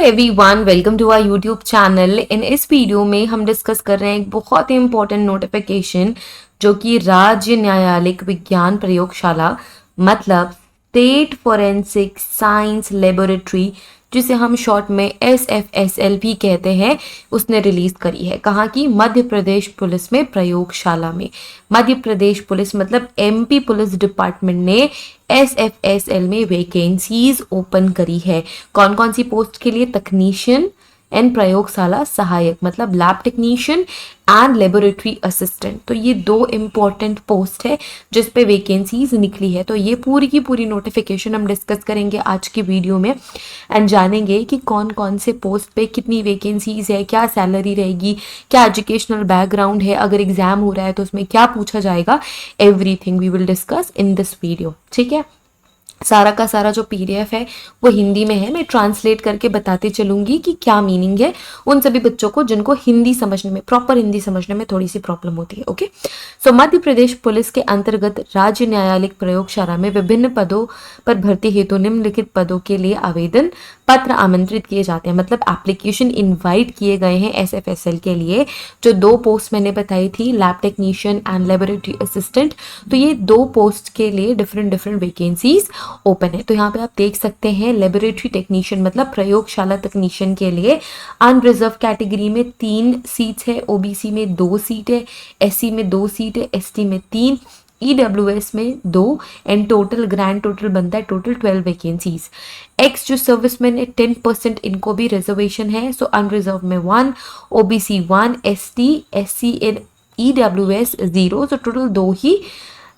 Everyone, welcome to our YouTube channel. इस video में हम डिस्कस कर रहे हैं एक बहुत ही इंपॉर्टेंट नोटिफिकेशन जो कि राज्य न्यायालयिक विज्ञान प्रयोगशाला मतलब स्टेट फॉरेंसिक साइंस लेबोरेटरी, जिसे हम शॉर्ट में SFSL भी कहते हैं, उसने रिलीज करी है। कहाँ की? मध्य प्रदेश पुलिस में प्रयोगशाला में। मध्य प्रदेश पुलिस मतलब MP पुलिस डिपार्टमेंट ने SFSL में वैकेंसीज ओपन करी है। कौन कौन सी पोस्ट के लिए? तकनीशियन एंड प्रयोगशाला सहायक मतलब lab technician and laboratory assistant. तो ये दो इंपॉर्टेंट पोस्ट है जिस पे वैकेंसीज निकली है। तो ये पूरी की पूरी नोटिफिकेशन हम डिस्कस करेंगे आज की वीडियो में एंड जानेंगे कि कौन कौन से पोस्ट पे कितनी वैकेंसीज है, क्या सैलरी रहेगी, क्या एजुकेशनल बैकग्राउंड है, अगर एग्जाम हो रहा है तो उसमें क्या पूछा जाएगा। Everything we will discuss in this video. ठीक है, सारा का सारा जो PDF है वो हिंदी में है। मैं ट्रांसलेट करके बताती चलूंगी कि क्या मीनिंग है उन सभी बच्चों को जिनको हिंदी समझने में, प्रॉपर हिंदी समझने में थोड़ी सी प्रॉब्लम होती है। ओके, सो मध्य प्रदेश पुलिस के अंतर्गत राज्य न्यायालयिक प्रयोगशाला में विभिन्न पदों पर भर्ती हेतु निम्नलिखित पदों के लिए आवेदन पत्र आमंत्रित किए जाते हैं, मतलब एप्लीकेशन इनवाइट किए गए हैं SFSL के लिए। जो दो पोस्ट मैंने बताई थी, lab technician and laboratory assistant, तो ये दो पोस्ट के लिए डिफरेंट डिफरेंट वैकेंसीज ओपन है। तो यहाँ पे आप देख सकते हैं लेबोरेटरी टेक्नीशियन मतलब प्रयोगशाला तकनीशियन के लिए अनरिजर्व कैटेगरी में 3 सीट्स है, OBC में 2 सीट है, SC में 2 सीट है, ST में 3, EWS में 2 एंड टोटल ग्रैंड टोटल बनता है टोटल 12 वैकेंसीज। एक्स जो सर्विसमैन है 10% इनको भी रिजर्वेशन है। सो अनरिजर्व में 1, OBC 1, ST, SC and EWS 0। So total 2 ही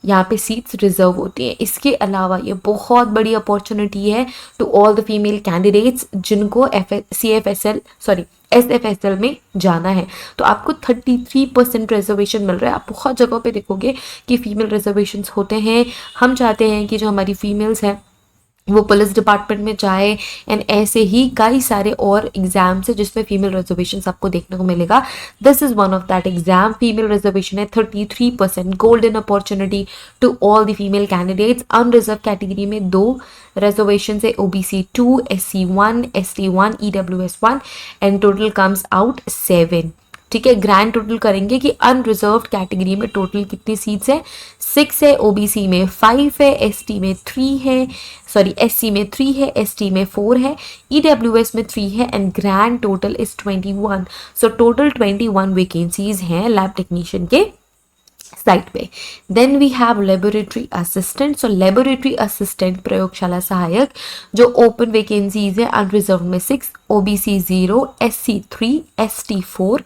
यहाँ पे सीट्स रिजर्व होती हैं। इसके अलावा ये बहुत बड़ी अपॉर्चुनिटी है to all the female candidates जिनको SFSL में जाना है। तो आपको 33% रिजर्वेशन मिल रहा है। आप बहुत जगहों पे देखोगे कि फीमेल रिजर्वेशंस होते हैं। हम चाहते हैं कि जो हमारी फीमेल्स हैं वो पुलिस डिपार्टमेंट में जाए एंड ऐसे ही कई सारे और एग्जाम्स है जिसमें फीमेल रिजर्वेशन आपको देखने को मिलेगा। This is one of that exam. Female reservation है 33%, golden opportunity to all the female candidates. Unreserve category में 2 रिजर्वेशन है, OBC 2, SC 1, ST 1, EWS 1 and total comes out 7। ठीक है, ग्रैंड टोटल करेंगे कि अनरिजर्व्ड कैटेगरी में टोटल कितनी seats है? 6 है, OBC में 5 है, ST में 3 है, SC में 3 है, ST में 4 है, EWS में 3 है and grand total is 21। So total 21 vacancies हैं लैब टेक्नीशियन के साइट पे। Then we have laboratory assistant. So laboratory assistant प्रयोगशाला सहायक जो ओपन वैकेंसीज है, अनरिजर्व में 6, OBC 0, SC 3, ST 4,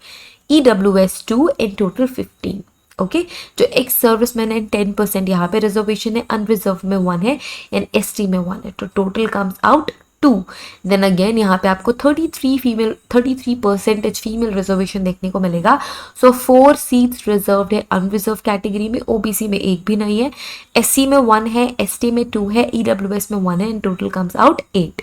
EWS 2 and total 15। Okay, जो एक सर्विसमैन है 10% यहाँ पे रिजर्वेशन है, अनरिजर्व में 1 है एंड ST में 1 है। तो total comes out 2। Then again यहाँ पे आपको 33% फीमेल रिजर्वेशन देखने को मिलेगा। सो 4 सीट्स रिजर्व्ड है अनरिजर्व कैटेगरी में, OBC में 1 भी नहीं है, SC में 1 है, ST में 2 है, EWS में 1 है एंड टोटल कम्स आउट 8।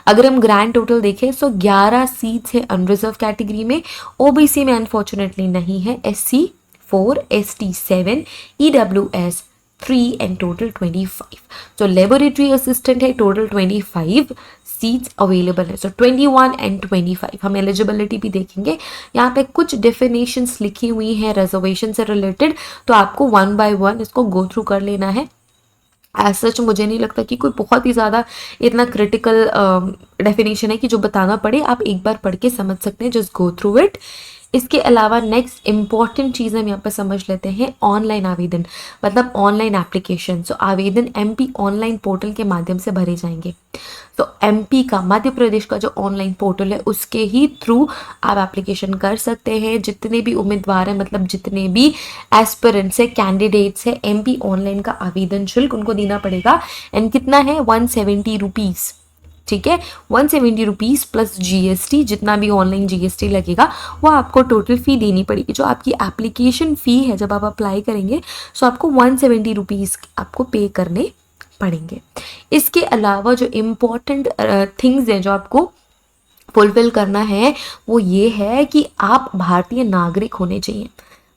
अगर हम ग्रैंड टोटल देखें तो 11 सीट्स है अनरिजर्व कैटेगरी में, OBC में अनफॉर्चुनेटली नहीं है, SC 4, ST 7, EWS 3 and total 25। तो लेबोरेटरी असिस्टेंट है, टोटल 25 सीट्स अवेलेबल है। सो 21 एंड 25। हम एलिजिबिलिटी भी देखेंगे, यहाँ पे कुछ डेफिनेशंस लिखी हुई हैं रिजर्वेशन से रिलेटेड, तो आपको 1 by 1 इसको गो थ्रू कर लेना है। एज सच मुझे नहीं लगता कि कोई बहुत ही ज़्यादा इतना क्रिटिकल डेफिनेशन है कि जो बताना पड़े। आप एक बार पढ़ के समझ सकते हैं, जस्ट गो थ्रू इट। इसके अलावा नेक्स्ट इंपॉर्टेंट चीज़ हम यहाँ पर समझ लेते हैं, ऑनलाइन आवेदन मतलब ऑनलाइन एप्लीकेशन। सो आवेदन MP ऑनलाइन पोर्टल के माध्यम से भरे जाएंगे। तो MP का, मध्य प्रदेश का जो ऑनलाइन पोर्टल है उसके ही थ्रू आप एप्लीकेशन कर सकते हैं। जितने भी उम्मीदवार हैं, मतलब जितने भी एस्पिरेंट्स है, कैंडिडेट्स है, MP ऑनलाइन का आवेदन शुल्क उनको देना पड़ेगा एंड कितना है? 170 रुपीज़। ठीक है, 170 रुपीज़ प्लस GST, जितना भी ऑनलाइन GST लगेगा वो आपको टोटल फ़ी देनी पड़ेगी। जो आपकी एप्लीकेशन फ़ी है जब आप अप्लाई करेंगे, सो आपको 170 रुपीज़ आपको पे करने पड़ेंगे। इसके अलावा जो इम्पॉर्टेंट थिंग्स हैं जो आपको फुलफिल करना है वो ये है कि आप भारतीय नागरिक होने चाहिए।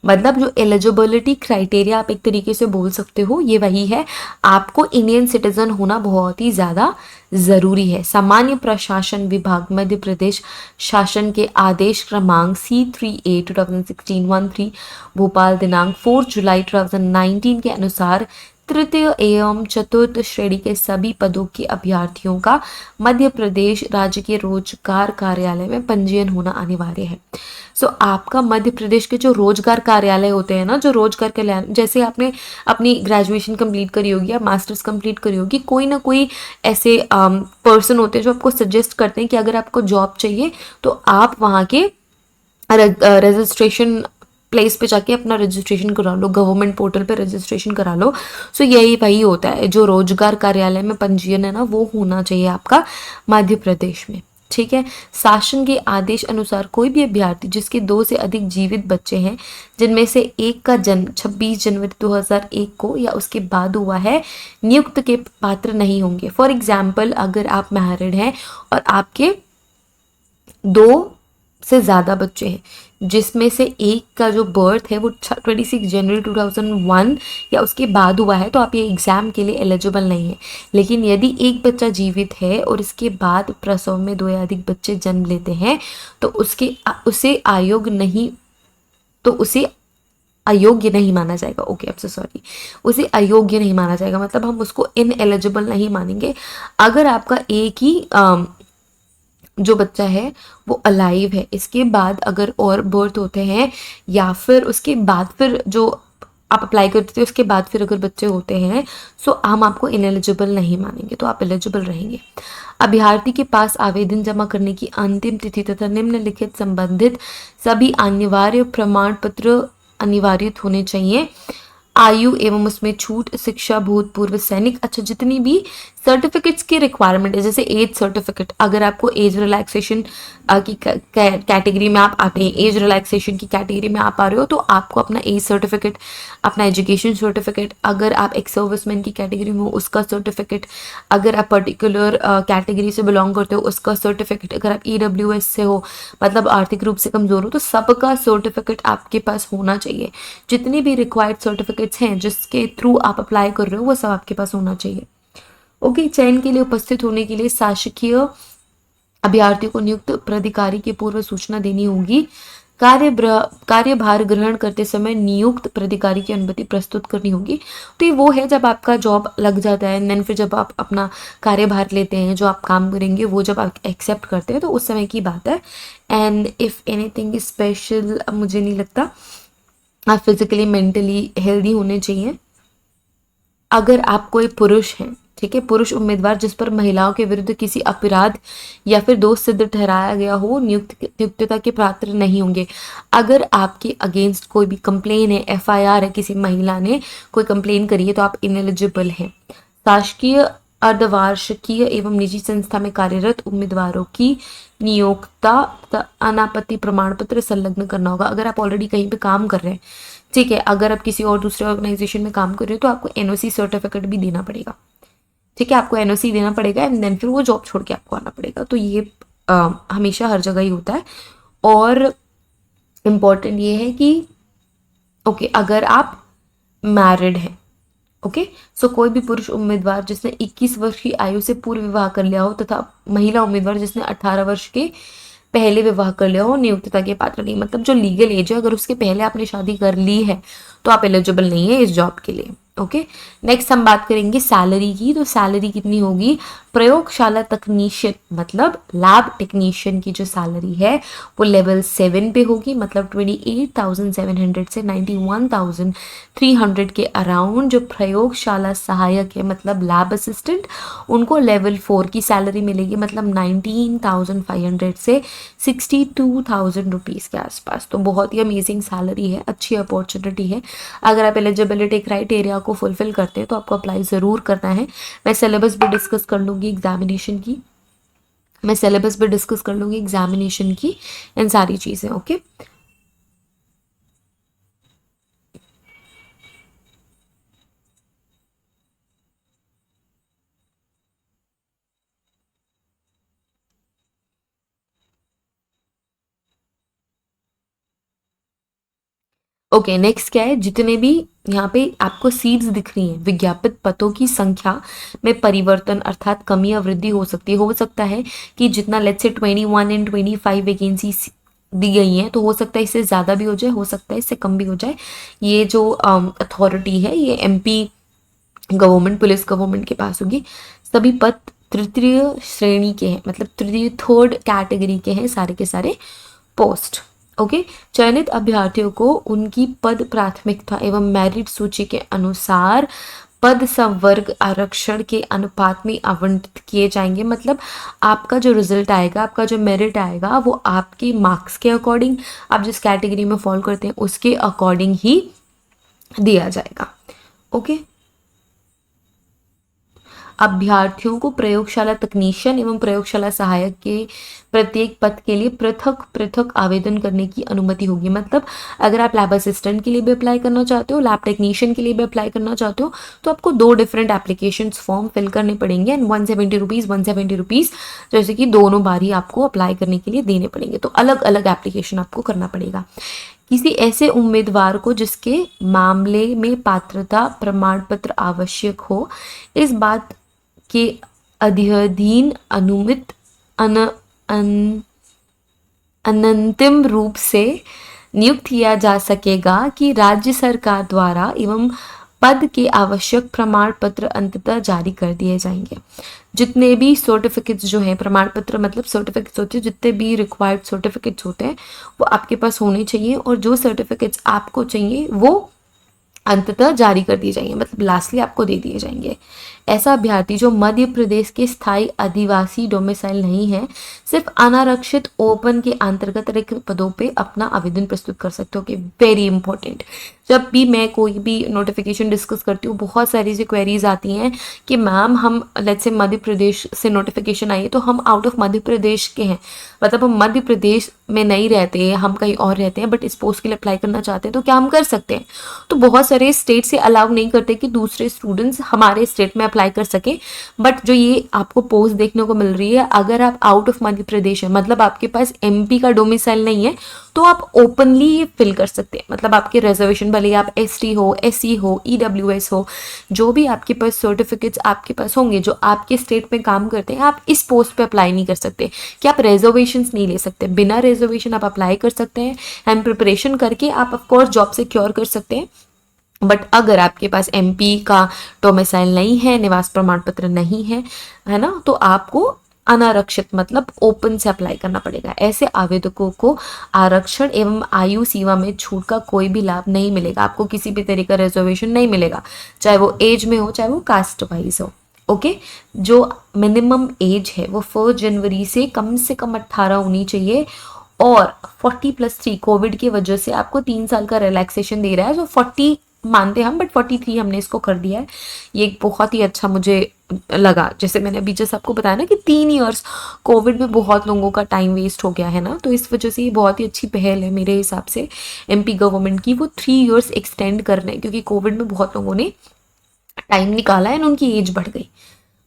मतलब जो एलिजिबिलिटी क्राइटेरिया आप एक तरीके से बोल सकते हो ये वही है, आपको इंडियन सिटीजन होना बहुत ही ज़्यादा ज़रूरी है। सामान्य प्रशासन विभाग मध्य प्रदेश शासन के आदेश क्रमांक C3A 2016-13 भोपाल दिनांक 4 जुलाई 2019 के अनुसार तृतीय एवं चतुर्थ श्रेणी के सभी पदों के अभ्यर्थियों का मध्य प्रदेश राज्य के रोजगार कार्यालय में पंजीयन होना अनिवार्य है। आपका मध्य प्रदेश के जो रोजगार कार्यालय होते हैं ना, जो रोजगार कार्यालय, जैसे आपने अपनी ग्रेजुएशन कंप्लीट करी होगी या मास्टर्स कंप्लीट करी होगी, कोई ना कोई ऐसे पर्सन होते हैं जो आपको सजेस्ट करते हैं कि अगर आपको जॉब चाहिए तो आप वहाँ के रजिस्ट्रेशन प्लेस पे जाके अपना रजिस्ट्रेशन करा लो, गवर्नमेंट पोर्टल पे रजिस्ट्रेशन करा लो। यही वही होता है, जो रोजगार कार्यालय में पंजीयन है ना, वो होना चाहिए आपका मध्य प्रदेश में। ठीक है। शासन के आदेश अनुसार कोई भी अभ्यर्थी जिसके 2 से अधिक जीवित बच्चे हैं, जिनमें से एक का जन्म 26 जनवरी 2001 को या उसके बाद हुआ है, नियुक्त के पात्र नहीं होंगे। फॉर एग्जाम्पल, अगर आप मैरिड हैं और आपके 2 से ज़्यादा बच्चे हैं जिसमें से एक का जो बर्थ है वो 26 जनवरी 2001 या उसके बाद हुआ है, तो आप ये एग्ज़ाम के लिए एलिजिबल नहीं है। लेकिन यदि एक बच्चा जीवित है और इसके बाद प्रसव में 2 या अधिक बच्चे जन्म लेते हैं तो उसे अयोग्य नहीं माना जाएगा। ओके, अब से सॉरी, उसे अयोग्य नहीं माना जाएगा, मतलब हम उसको इन एलिजिबल नहीं मानेंगे। अगर आपका एक ही जो बच्चा है वो अलाइव है, इसके बाद अगर और बर्थ होते हैं या फिर उसके बाद फिर जो आप अप्लाई करते थे उसके बाद फिर अगर बच्चे होते हैं, हम आपको इनएलिजिबल नहीं मानेंगे, तो आप एलिजिबल रहेंगे। अभ्यर्थी के पास आवेदन जमा करने की अंतिम तिथि तथा निम्नलिखित संबंधित सभी अनिवार्य प्रमाण पत्र अनिवार्य होने चाहिए। आयु एवं उसमें छूट, शिक्षा, भूतपूर्व सैनिक, अच्छा जितनी भी सर्टिफिकेट्स की रिक्वायरमेंट है, जैसे एज सर्टिफिकेट, अगर आपको एज रिलैक्सेशन की कैटेगरी में आप आते हैं, एज रिलैक्सेशन की कैटेगरी में आप आ रहे हो, तो आपको अपना एज सर्टिफिकेट, अपना एजुकेशन सर्टिफिकेट, अगर आप एक सर्विसमैन की कैटेगरी में हो उसका सर्टिफिकेट, अगर आप पर्टिकुलर कैटेगरी से बिलोंग करते हो उसका सर्टिफिकेट, अगर आप EWS से हो, मतलब आर्थिक रूप से कमजोर हो, तो सबका सर्टिफिकेट आपके पास होना चाहिए। जितनी भी रिक्वायर्ड सर्टिफिकेट्स हैं जिसके थ्रू आप अप्लाई कर रहे हो वो सब आपके पास होना चाहिए। ओके, चयन के लिए उपस्थित होने के लिए शासकीय अभ्यर्थियों को नियुक्त प्राधिकारी की पूर्व सूचना देनी होगी। कार्यभार ग्रहण करते समय नियुक्त प्राधिकारी की अनुमति प्रस्तुत करनी होगी। तो ये वो है जब आपका जॉब लग जाता है, देन फिर जब आप अपना कार्यभार लेते हैं, जो आप काम करेंगे वो जब आप एक्सेप्ट करते हैं, तो उस समय की बात है। एंड इफ़ एनीथिंग स्पेशल, मुझे नहीं लगता, आप फिजिकली मेंटली हेल्दी होने चाहिए। अगर आप कोई पुरुष हैं, ठीक है, पुरुष उम्मीदवार जिस पर महिलाओं के विरुद्ध किसी अपराध या फिर दोष सिद्ध ठहराया गया हो, नियुक्तता के पात्र नहीं होंगे। अगर आपके अगेंस्ट कोई भी कंप्लेन है, FIR है, किसी महिला ने कोई कंप्लेन करी है, तो आप इनएलिजिबल हैं। शासकीय अर्धवार्षिकीय एवं निजी संस्था में कार्यरत उम्मीदवारों की नियोक्ता अनापत्ति प्रमाण पत्र संलग्न करना होगा। अगर आप ऑलरेडी कहीं पे काम कर रहे हैं, ठीक है, अगर आप किसी और दूसरे ऑर्गेनाइजेशन में काम कर रहे हो, तो आपको NOC सर्टिफिकेट भी देना पड़ेगा। ठीक है, आपको NOC देना पड़ेगा एंड देन फिर वो जॉब छोड़ के आपको आना पड़ेगा। तो ये हमेशा हर जगह ही होता है। और इम्पॉर्टेंट ये है कि ओके, अगर आप मैरिड हैं, ओके, कोई भी पुरुष उम्मीदवार जिसने 21 वर्ष की आयु से पूर्व विवाह कर लिया हो तथा महिला उम्मीदवार जिसने 18 वर्ष के पहले विवाह कर लिया हो, नियुक्तता के पात्र नहीं। मतलब जो लीगल एज है, अगर उसके पहले आपने शादी कर ली है तो आप एलिजिबल नहीं है इस जॉब के लिए। ओके, नेक्स्ट हम बात करेंगे सैलरी की। तो सैलरी कितनी होगी? प्रयोगशाला तकनीशियन मतलब लैब टेक्नीशियन की जो सैलरी है वो लेवल 7 पे होगी, मतलब 28,700 से 91,300 के अराउंड। जो प्रयोगशाला सहायक है मतलब लैब असिस्टेंट, उनको लेवल 4 की सैलरी मिलेगी, मतलब 19,500 से 62,000 रुपीज़ के आसपास। तो बहुत ही अमेजिंग सैलरी है, अच्छी अपॉर्चुनिटी है। अगर आप एलिजिबिलिटी क्राइटेरिया को फुलफिल करते हैं तो आपको अप्लाई ज़रूर करना है। मैं सिलेबस भी डिस्कस कर लूँगी एग्जामिनेशन की, इन सारी चीज़ें। ओके, ओके, नेक्स्ट क्या है, जितने भी यहाँ पे आपको सीट्स दिख रही हैं, विज्ञापित पदों की संख्या में परिवर्तन अर्थात कमी या वृद्धि हो सकती है। हो सकता है कि जितना लेट्स से 21 एंड 25 वैकेंसी दी गई हैं, तो हो सकता है इससे ज़्यादा भी हो जाए, हो सकता है इससे कम भी हो जाए। ये जो अथॉरिटी है ये एमपी गवर्नमेंट, पुलिस गवर्नमेंट के पास होगी। सभी पद तृतीय श्रेणी के हैं, मतलब तृतीय थर्ड कैटेगरी के हैं सारे के सारे पोस्ट। ओके, चयनित अभ्यर्थियों को उनकी पद प्राथमिकता एवं मेरिट सूची के अनुसार पद संवर्ग आरक्षण के अनुपात में आवंटित किए जाएंगे। मतलब आपका जो रिजल्ट आएगा, आपका जो मेरिट आएगा, वो आपके मार्क्स के अकॉर्डिंग, आप जिस कैटेगरी में फॉलो करते हैं उसके अकॉर्डिंग ही दिया जाएगा। ओके, अभ्यर्थियों को प्रयोगशाला तकनीशियन एवं प्रयोगशाला सहायक के प्रत्येक पद के लिए पृथक पृथक आवेदन करने की अनुमति होगी। मतलब अगर आप लैब असिस्टेंट के लिए भी अप्लाई करना चाहते हो, लैब टेक्नीशियन के लिए भी अप्लाई करना चाहते हो, तो आपको 2 डिफरेंट एप्लीकेशन फॉर्म फिल करने पड़ेंगे एंड 170 रुपीज़ 170 रुपीज़ जैसे कि दोनों बार ही आपको अप्लाई करने के लिए देने पड़ेंगे। तो अलग अलग एप्लीकेशन आपको करना पड़ेगा। किसी ऐसे उम्मीदवार को जिसके मामले में पात्रता प्रमाण पत्र आवश्यक हो, इस बात के अध्ययन अनुमित अनंतिम रूप से नियुक्त किया जा सकेगा कि राज्य सरकार द्वारा एवं पद के आवश्यक प्रमाण पत्र अंततः जारी कर दिए जाएंगे। जितने भी सर्टिफिकेट्स जो हैं, प्रमाण पत्र मतलब सर्टिफिकेट्स होते हैं, जितने भी रिक्वायर्ड सर्टिफिकेट्स होते हैं वो आपके पास होने चाहिए, और जो सर्टिफिकेट्स आपको चाहिए वो अंततः जारी कर दिए जाएंगे, मतलब लास्टली आपको दे दिए जाएंगे। ऐसा अभ्यर्थी जो मध्य प्रदेश के स्थायी आदिवासी डोमिसाइल नहीं है, सिर्फ अनारक्षित ओपन के अंतर्गत रिक्त पदों पे अपना आवेदन प्रस्तुत कर सकते हो। कि वेरी इंपॉर्टेंट, जब भी मैं कोई भी नोटिफिकेशन डिस्कस करती हूँ, बहुत सारी सी क्वेरीज आती हैं कि मैम हम लेट्स से मध्य प्रदेश से नोटिफिकेशन आई है, तो हम आउट ऑफ मध्य प्रदेश के हैं, मतलब हम मध्य प्रदेश में नहीं रहते, हम कहीं और रहते हैं, बट इस पोस्ट के लिए अप्लाई करना चाहते हैं, तो क्या हम कर सकते हैं? तो बहुत सारे स्टेट से अलाउ नहीं करते कि दूसरे स्टूडेंट्स हमारे स्टेट में अप्लाई कर सके। बट जो ये आपको पोस्ट देखने को मिल रही है, अगर आप आउट ऑफ मध्य प्रदेश है, मतलब आपके पास एमपी का डोमिसाइल नहीं है, तो आप ओपनली ये फिल कर सकते हैं। मतलब आपके रिजर्वेशन, भले आप एसटी हो, एससी हो, ईडब्ल्यूएस हो, जो भी आपके पास सर्टिफिकेट्स आपके पास होंगे जो आपके स्टेट में काम करते हैं, आप इस पोस्ट पे अप्लाई नहीं कर सकते कि आप रिजर्वेशंस नहीं ले सकते। बिना रिजर्वेशन आप अप्लाई कर सकते हैं एंड प्रिपरेशन करके आप ऑफकोर्स जॉब सिक्योर कर सकते हैं। बट अगर आपके पास एमपी का डोमिसाइल नहीं है, निवास प्रमाण पत्र नहीं है, है ना, तो आपको अनारक्षित मतलब ओपन से अप्लाई करना पड़ेगा। ऐसे आवेदकों को आरक्षण एवं आयु सीमा में छूट का कोई भी लाभ नहीं मिलेगा। आपको किसी भी तरह का रिजर्वेशन नहीं मिलेगा, चाहे वो एज में हो, चाहे वो कास्ट वाइज हो। ओके, जो मिनिमम एज है वो 1 जनवरी से कम 18 होनी चाहिए, और 40+3 कोविड की वजह से आपको 3 साल का रिलैक्सेशन दे रहा है, जो 40 मानते हम, बट 43 हमने इसको कर दिया है। ये एक बहुत ही अच्छा मुझे लगा, जैसे मैंने अभी जैसे आपको बताया ना कि 3 इयर्स कोविड में बहुत लोगों का टाइम वेस्ट हो गया है ना, तो इस वजह से ये बहुत ही अच्छी पहल है मेरे हिसाब से एमपी गवर्नमेंट की, वो 3 इयर्स एक्सटेंड कर रहे हैं, क्योंकि कोविड में बहुत लोगों ने टाइम निकाला है और उनकी एज बढ़ गई।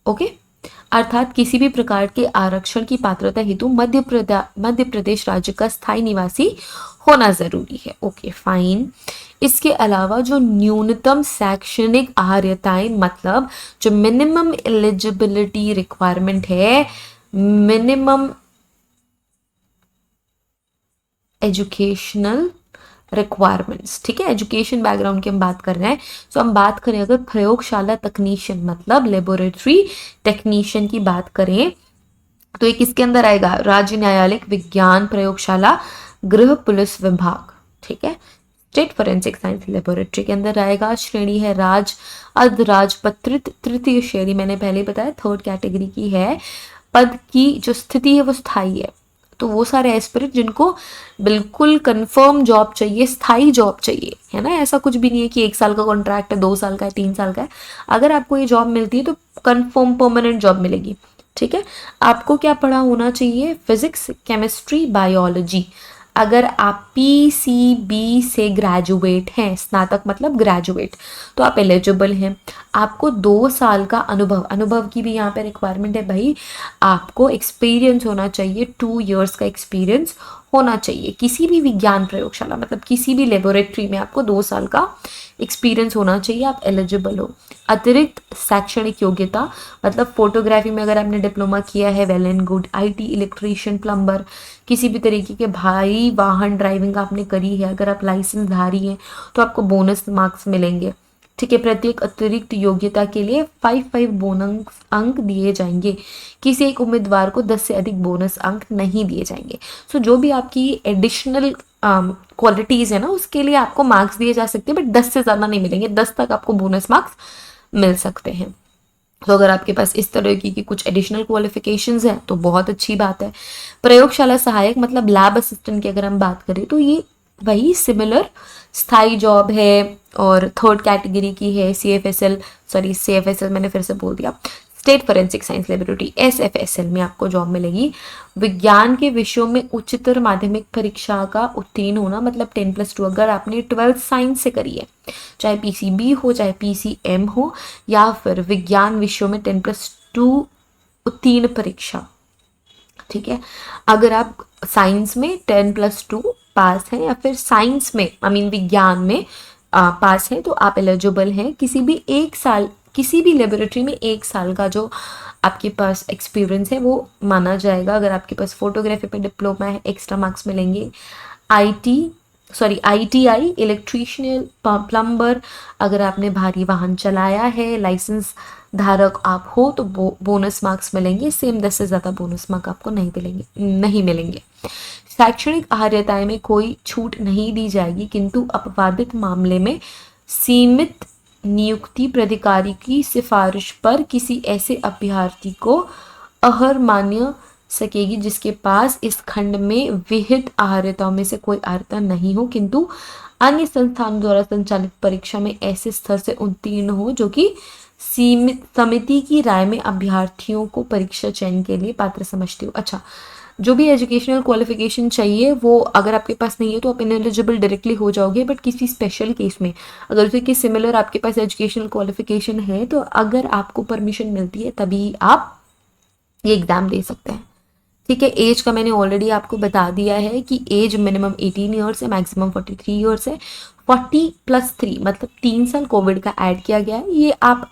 ओके, अर्थात किसी भी प्रकार के आरक्षण की पात्रता हेतु मध्य प्रदेश राज्य का स्थायी निवासी होना जरूरी है। Okay fine. इसके अलावा जो न्यूनतम शैक्षणिक आर्हताएं, मतलब जो मिनिमम एलिजिबिलिटी रिक्वायरमेंट है, मिनिमम एजुकेशनल रिक्वायरमेंट्स, ठीक है, एजुकेशन बैकग्राउंड की हम बात कर रहे हैं। तो हम बात करें अगर प्रयोगशाला तकनीशियन मतलब लेबोरेटरी टेक्नीशियन की बात करें, तो ये किसके अंदर आएगा? राज्य न्यायालयिक विज्ञान प्रयोगशाला गृह पुलिस विभाग, ठीक है, स्टेट फॉरेंसिक साइंस लेबोरेटरी के अंदर आएगा। श्रेणी है राज अर्ध राजपत्रित तृतीय श्रेणी, मैंने पहले बताया थर्ड कैटेगरी की है। पद की जो स्थिति है वो स्थायी है, तो वो सारे एस्पिरेंट जिनको बिल्कुल कंफर्म जॉब चाहिए, स्थायी जॉब चाहिए, है ना, ऐसा कुछ भी नहीं है कि 1 साल का कॉन्ट्रैक्ट है, 2 साल का है, 3 साल का है। अगर आपको ये जॉब मिलती है तो कंफर्म परमानेंट जॉब मिलेगी, ठीक है। आपको क्या पढ़ा होना चाहिए? Physics, chemistry, biology. अगर आप पीसीबी से ग्रेजुएट हैं, स्नातक मतलब ग्रेजुएट, तो आप एलिजिबल हैं। आपको 2 साल का अनुभव की भी यहाँ पे रिक्वायरमेंट है भाई, आपको एक्सपीरियंस होना चाहिए, 2 इयर्स का एक्सपीरियंस होना चाहिए। किसी भी विज्ञान प्रयोगशाला मतलब किसी भी लेबोरेटरी में आपको 2 साल का एक्सपीरियंस होना चाहिए, आप एलिजिबल हो। अतिरिक्त शैक्षणिक योग्यता मतलब फोटोग्राफी में अगर आपने डिप्लोमा किया है well and good, IT, electrician, plumber, किसी भी तरीके के भारी वाहन ड्राइविंग आपने करी है, अगर आप लाइसेंस धारी हैं तो आपको बोनस मार्क्स मिलेंगे। ठीक है, प्रत्येक अतिरिक्त योग्यता के लिए 5 बोनस अंक दिए जाएंगे। किसी एक उम्मीदवार को 10 से अधिक बोनस अंक नहीं दिए जाएंगे। सो जो भी आपकी एडिशनल क्वालिटीज़ है ना उसके लिए आपको मार्क्स दिए जा सकते हैं, बट 10 से ज़्यादा नहीं मिलेंगे, 10 तक आपको बोनस मार्क्स मिल सकते हैं। तो अगर आपके पास इस तरह की कुछ एडिशनल क्वालिफिकेशंस हैं तो बहुत अच्छी बात है। प्रयोगशाला सहायक मतलब लैब असिस्टेंट की अगर हम बात करें तो ये वही सिमिलर स्थायी जॉब है और थर्ड कैटेगरी की है। सी एफ एस एल मैंने फिर से बोल दिया, state forensic science laboratory SFSL में आपको जॉब मिलेगी। विज्ञान के विषयों में उच्चतर माध्यमिक परीक्षा का उत्तीर्ण होना मतलब 10+2 अगर आपने 12th साइंस से करी है, चाहे PCB हो चाहे PCM हो, या फिर विज्ञान विषयों में 10+2 उत्तीर्ण परीक्षा। ठीक है, अगर आप साइंस में 10+2 पास हैं या फिर साइंस में विज्ञान में पास हैं तो आप एलिजिबल हैं। किसी भी लेबोरेटरी में 1 साल का जो आपके पास एक्सपीरियंस है वो माना जाएगा। अगर आपके पास फोटोग्राफी पे डिप्लोमा है एक्स्ट्रा मार्क्स मिलेंगे। ITI इलेक्ट्रीशियन, प्लम्बर, अगर आपने भारी वाहन चलाया है, लाइसेंस धारक आप हो तो बोनस मार्क्स मिलेंगे। सेम 10 से ज़्यादा बोनस मार्क आपको नहीं मिलेंगे। शैक्षणिक अहर्यताएं में कोई छूट नहीं दी जाएगी, किंतु अपवादित मामले में सीमित नियुक्ति प्राधिकारी की सिफारिश पर किसी ऐसे अभ्यर्थी को अहर मान्य सकेगी जिसके पास इस खंड में विहित अहर्यताओं में से कोई अहर्यता नहीं हो, किंतु अन्य संस्थानों द्वारा संचालित परीक्षा में ऐसे स्तर से उत्तीर्ण हो जो कि सीमित समिति की राय में अभ्यर्थियों को परीक्षा चयन के लिए पात्र समझती हो। अच्छा, जो भी एजुकेशनल क्वालिफिकेशन चाहिए वो अगर आपके पास नहीं है तो आप इनएलिजिबल डायरेक्टली हो जाओगे, बट किसी स्पेशल केस में अगर उसे कि सिमिलर आपके पास एजुकेशनल क्वालिफिकेशन है तो अगर आपको परमिशन मिलती है तभी आप ये एग्ज़ाम दे सकते हैं। ठीक है, एज का मैंने ऑलरेडी आपको बता दिया है कि एज मिनिमम 18 ईयर्स है, मैक्सिमम 43 ईयर्स है। 40+3 मतलब 3 साल कोविड का ऐड किया गया है। ये आप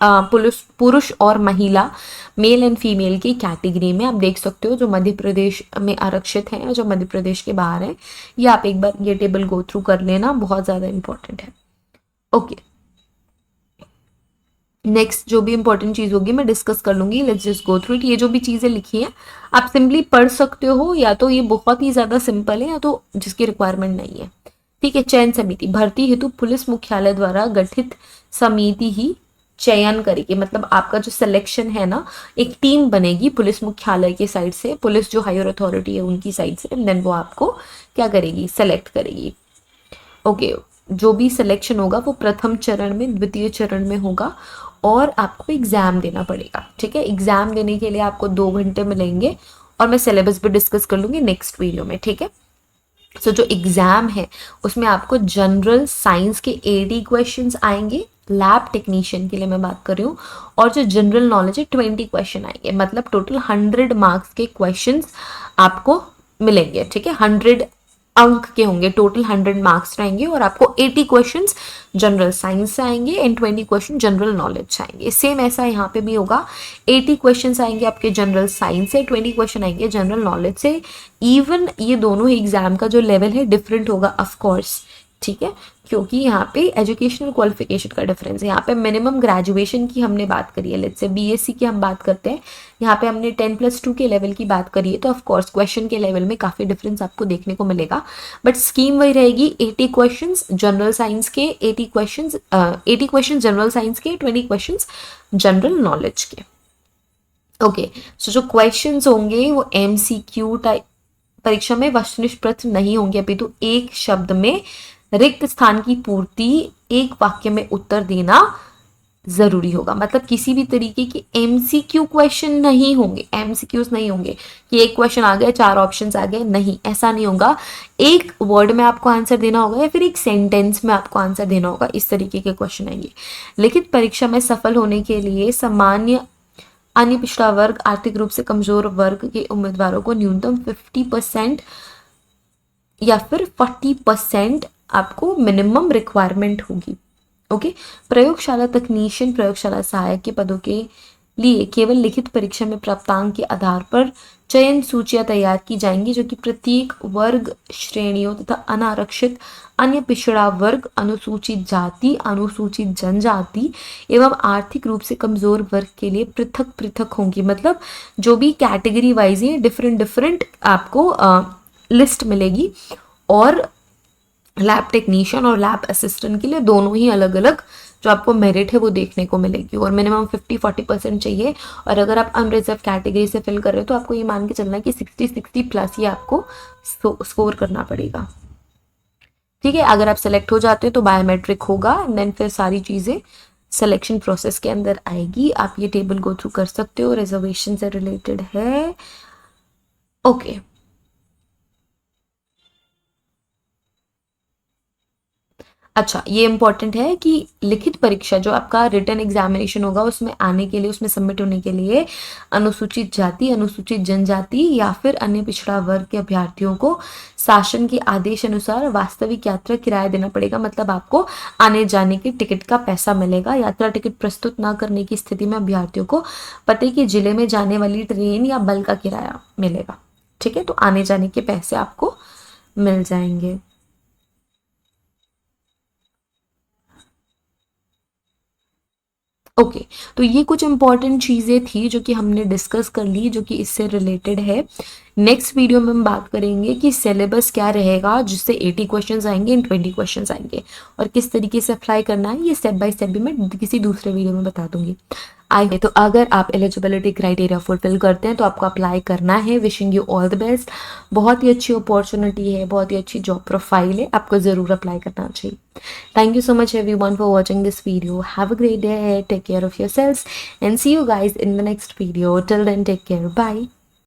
पुरुष और महिला, मेल एंड फीमेल की कैटेगरी में आप देख सकते हो, जो मध्य प्रदेश में आरक्षित हैं या जो मध्य प्रदेश के बाहर हैं। ये आप एक बार ये टेबल गो थ्रू कर लेना, बहुत ज़्यादा इंपॉर्टेंट है। ओके, नेक्स्ट जो भी इंपॉर्टेंट चीज़ होगी मैं डिस्कस कर लूंगी। Let's just go through it. ये जो भी चीज़ें लिखी हैं आप सिंपली पढ़ सकते हो, या तो ये बहुत ही ज़्यादा सिंपल है या तो जिसकी रिक्वायरमेंट नहीं है। ठीक है, चयन समिति भर्ती हेतु पुलिस मुख्यालय द्वारा गठित समिति ही चयन करेगी। मतलब आपका जो सिलेक्शन है ना, एक टीम बनेगी पुलिस मुख्यालय के साइड से, पुलिस जो हायर अथॉरिटी है उनकी साइड से, एंड देन वो आपको क्या करेगी, सेलेक्ट करेगी। ओके, जो भी सिलेक्शन होगा वो प्रथम चरण में, द्वितीय चरण में होगा और आपको एग्ज़ाम देना पड़ेगा। ठीक है, एग्ज़ाम देने के लिए आपको 2 घंटे मिलेंगे और मैं सिलेबस भी डिस्कस कर लूँगी नेक्स्ट वीडियो में। ठीक है, सो जो एग्ज़ाम है उसमें आपको जनरल साइंस के 80 क्वेश्चंस आएंगे, लैब टेक्नीशियन के लिए मैं बात कर रही हूँ, और जो जनरल नॉलेज है 20 क्वेश्चन आएंगे। मतलब टोटल 100 मार्क्स के क्वेश्चंस आपको मिलेंगे। ठीक है, 100 अंक के होंगे, टोटल 100 मार्क्स रहेंगे और आपको 80 क्वेश्चंस जनरल साइंस से आएंगे एंड 20 क्वेश्चन जनरल नॉलेज से आएंगे। सेम ऐसा यहाँ पे भी होगा, 80 क्वेश्चंस आएंगे आपके जनरल साइंस से, 20 क्वेश्चन आएंगे जनरल नॉलेज से। इवन ये दोनों ही एग्जाम का जो लेवल है डिफरेंट होगा ऑफ कोर्स। ठीक है, क्योंकि यहाँ पे एजुकेशनल क्वालिफिकेशन का डिफरेंस है। यहाँ पे मिनिमम ग्रेजुएशन की हमने बात करी है, लेट्स से BSc की हम बात करते हैं, यहाँ पे हमने 10+2 के लेवल की बात करी है, तो ऑफ कोर्स क्वेश्चन के लेवल में काफ़ी डिफरेंस आपको देखने को मिलेगा, बट स्कीम वही रहेगी। 80 क्वेश्चंस जनरल साइंस के, 80 क्वेश्चन जनरल साइंस के, 20 क्वेश्चन जनरल नॉलेज के। ओके, सो जो क्वेश्चंस होंगे वो MCQ टाइप परीक्षा में वस्तुनिष्ठ प्रश्न नहीं होंगे, अभी तो एक शब्द में रिक्त स्थान की पूर्ति, एक वाक्य में उत्तर देना जरूरी होगा। मतलब किसी भी तरीके की MCQ क्वेश्चन नहीं होंगे, MCQs नहीं होंगे कि एक क्वेश्चन आ गया 4 ऑप्शंस आ गए, नहीं, ऐसा नहीं होगा। एक वर्ड में आपको आंसर देना होगा या फिर एक सेंटेंस में आपको आंसर देना होगा, इस तरीके के क्वेश्चन आएंगे। लिखित परीक्षा में सफल होने के लिए सामान्य, अन्य पिछड़ा वर्ग, आर्थिक रूप से कमजोर वर्ग के उम्मीदवारों को न्यूनतम 50% या फिर 40% आपको मिनिमम रिक्वायरमेंट होगी। ओके। प्रयोगशाला तकनीशियन, प्रयोगशाला सहायक के पदों के लिए केवल लिखित परीक्षा में प्राप्तांक के आधार पर चयन सूचियां तैयार की जाएंगी, जो कि प्रत्येक वर्ग श्रेणियों तथा अनारक्षित, अन्य पिछड़ा वर्ग, अनुसूचित जाति, अनुसूचित जनजाति एवं आर्थिक रूप से कमजोर वर्ग के लिए पृथक पृथक होंगी। मतलब जो भी कैटेगरी वाइज है, डिफरेंट डिफरेंट आपको लिस्ट मिलेगी। और लैब टेक्नीशियन और लैब असिस्टेंट के लिए दोनों ही अलग अलग जो आपको मेरिट है वो देखने को मिलेगी। और मिनिमम 50-40% चाहिए। और अगर आप अनरिजर्व कैटेगरी से फिल कर रहे हो तो आपको ये मान के चलना है कि 60 प्लस ही आपको स्कोर करना पड़ेगा। ठीक है। अगर आप सेलेक्ट हो जाते हो तो बायोमेट्रिक होगा, एंड देन फिर सारी चीज़ें सिलेक्शन प्रोसेस के अंदर आएगी। आप ये टेबल गो थ्रू कर सकते हो, रिजर्वेशन से रिलेटेड है। ओके। अच्छा, ये इंपॉर्टेंट है कि लिखित परीक्षा जो आपका रिटन एग्जामिनेशन होगा उसमें आने के लिए, उसमें सबमिट होने के लिए अनुसूचित जाति, अनुसूचित जनजाति या फिर अन्य पिछड़ा वर्ग के अभ्यर्थियों को शासन के आदेश अनुसार वास्तविक यात्रा किराया देना पड़ेगा। मतलब आपको आने जाने के टिकट का पैसा मिलेगा। यात्रा टिकट प्रस्तुत न करने की स्थिति में अभ्यर्थियों को पते के जिले में जाने वाली ट्रेन या बल का किराया मिलेगा। ठीक है। तो आने जाने के पैसे आपको मिल जाएंगे। ओके। तो ये कुछ इंपॉर्टेंट चीज़ें थी जो कि हमने डिस्कस कर ली, जो कि इससे रिलेटेड है। नेक्स्ट वीडियो में हम बात करेंगे कि सिलेबस क्या रहेगा, जिससे 80 क्वेश्चंस आएंगे एंड 20 क्वेश्चंस आएंगे, और किस तरीके से अप्लाई करना है ये स्टेप बाय स्टेप भी मैं किसी दूसरे वीडियो में बता दूंगी। आई तो अगर आप एलिजिबिलिटी क्राइटेरिया फुलफिल करते हैं तो आपको अप्लाई करना है। Wishing you all the best. बहुत ही अच्छी अपॉर्चुनिटी है, बहुत ही अच्छी जॉब प्रोफाइल है, आपको ज़रूर अप्लाई करना चाहिए। Thank you so much everyone for watching this video. Have a great day ahead. Take care of yourselves and see you guys in the next video. Till then, take care. Bye.